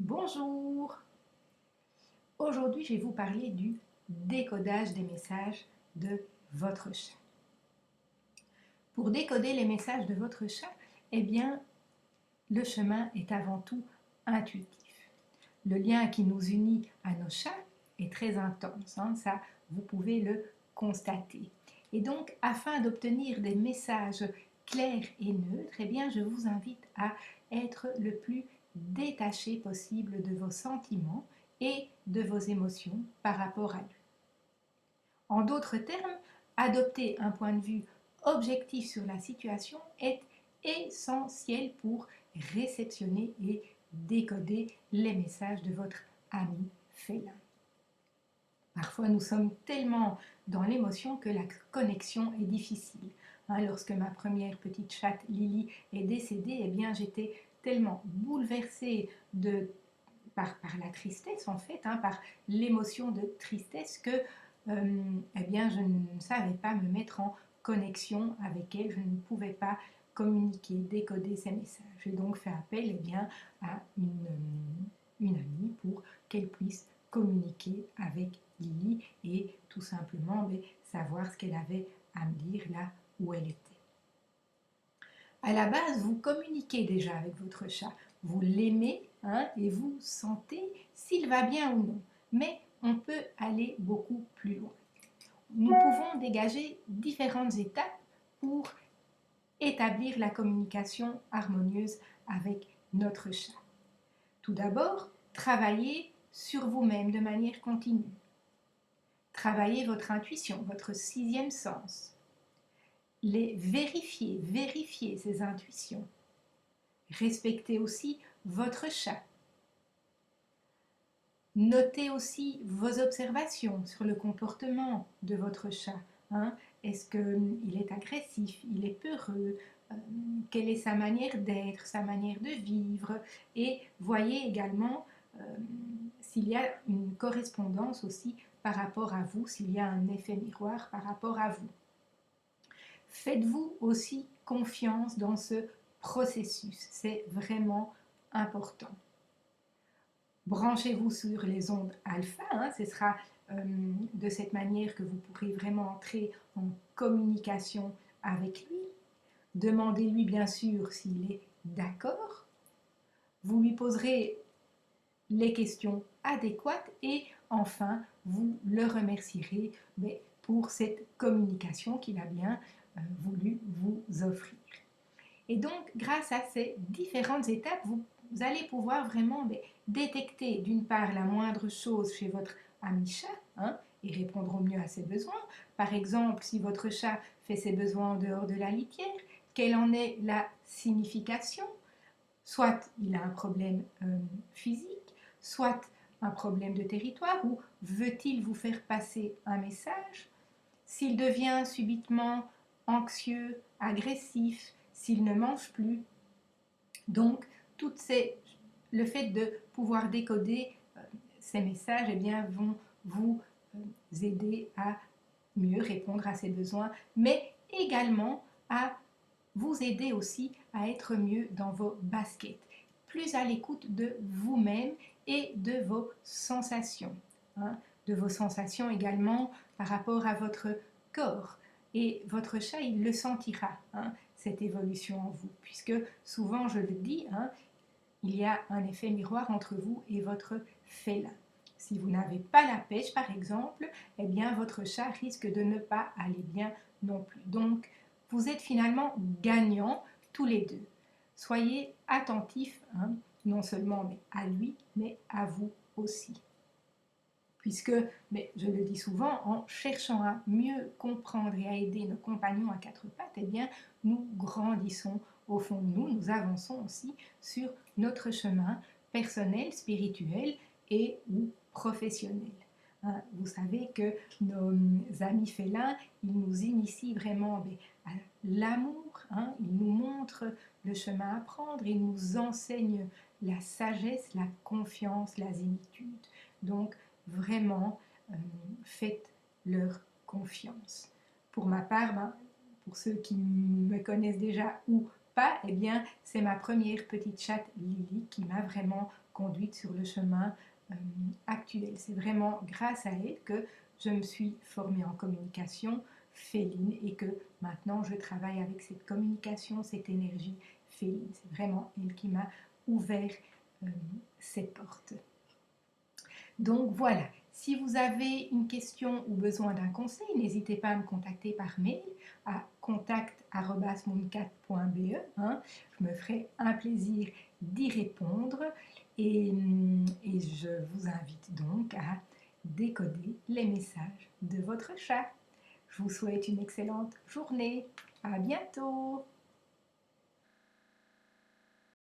Bonjour! Aujourd'hui, je vais vous parler du décodage des messages de votre chat. Pour décoder les messages de votre chat, eh bien, le chemin est avant tout intuitif. Le lien qui nous unit à nos chats est très intense, ça vous pouvez le constater. Et donc, afin d'obtenir des messages clairs et neutres, eh bien, je vous invite à être le plus détaché possible de vos sentiments et de vos émotions par rapport à lui. En d'autres termes, adopter un point de vue objectif sur la situation est essentiel pour réceptionner et décoder les messages de votre ami félin. Parfois, nous sommes tellement dans l'émotion que la connexion est difficile. Lorsque ma première petite chatte Lily est décédée, eh bien, j'étais tellement bouleversée par la tristesse, en fait, par l'émotion de tristesse que eh bien, je ne savais pas me mettre en connexion avec elle, je ne pouvais pas communiquer, décoder ses messages. J'ai donc fait appel bien, à une amie pour qu'elle puisse communiquer avec Lily et tout simplement savoir ce qu'elle avait à me dire là où elle était. À la base, vous communiquez déjà avec votre chat, vous l'aimez et vous sentez s'il va bien ou non. Mais on peut aller beaucoup plus loin. Nous pouvons dégager différentes étapes pour établir la communication harmonieuse avec notre chat. Tout d'abord, travaillez sur vous-même de manière continue. Travaillez votre intuition, votre sixième sens. Vérifiez ces intuitions. Respectez aussi votre chat. Notez aussi vos observations sur le comportement de votre chat. Est-ce qu'il est agressif, il est peureux, quelle est sa manière d'être, sa manière de vivre, et voyez également s'il y a une correspondance aussi par rapport à vous, s'il y a un effet miroir par rapport à vous. Faites-vous aussi confiance dans ce processus, c'est vraiment important. Branchez-vous sur les ondes alpha, ce sera de cette manière que vous pourrez vraiment entrer en communication avec lui. Demandez-lui bien sûr s'il est d'accord. Vous lui poserez les questions adéquates et enfin vous le remercierez pour cette communication qu'il a bien voulu vous offrir. Et donc grâce à ces différentes étapes, vous allez pouvoir vraiment détecter d'une part la moindre chose chez votre ami chat et répondre au mieux à ses besoins. Par exemple, si votre chat fait ses besoins en dehors de la litière, quelle en est la signification? Soit il a un problème physique, soit un problème de territoire, ou veut-il vous faire passer un message? S'il devient subitement anxieux, agressif, s'il ne mange plus. Donc, le fait de pouvoir décoder ces messages vont vous aider à mieux répondre à ses besoins, mais également à vous aider aussi à être mieux dans vos baskets, plus à l'écoute de vous-même et de vos sensations, de vos sensations également par rapport à votre corps. Et votre chat, il le sentira, cette évolution en vous, puisque souvent, je le dis, il y a un effet miroir entre vous et votre félin. Si vous n'avez pas la pêche, par exemple, eh bien, votre chat risque de ne pas aller bien non plus. Donc, vous êtes finalement gagnants tous les deux. Soyez attentifs, non seulement à lui, mais à vous aussi. Puisque, je le dis souvent, en cherchant à mieux comprendre et à aider nos compagnons à quatre pattes, eh bien, nous grandissons au fond de nous, nous avançons aussi sur notre chemin personnel, spirituel et ou professionnel. Vous savez que nos amis félins, ils nous initient vraiment à l'amour, ils nous montrent le chemin à prendre, ils nous enseignent la sagesse, la confiance, la zénitude. Donc, vraiment, faites leur confiance. Pour ma part, pour ceux qui me connaissent déjà ou pas, eh bien, c'est ma première petite chatte Lily qui m'a vraiment conduite sur le chemin actuel. C'est vraiment grâce à elle que je me suis formée en communication féline et que maintenant je travaille avec cette communication, cette énergie féline. C'est vraiment elle qui m'a ouvert cette porte. Donc voilà, si vous avez une question ou besoin d'un conseil, n'hésitez pas à me contacter par mail à contact@mooncat.be. Je me ferai un plaisir d'y répondre et je vous invite donc à décoder les messages de votre chat. Je vous souhaite une excellente journée. À bientôt!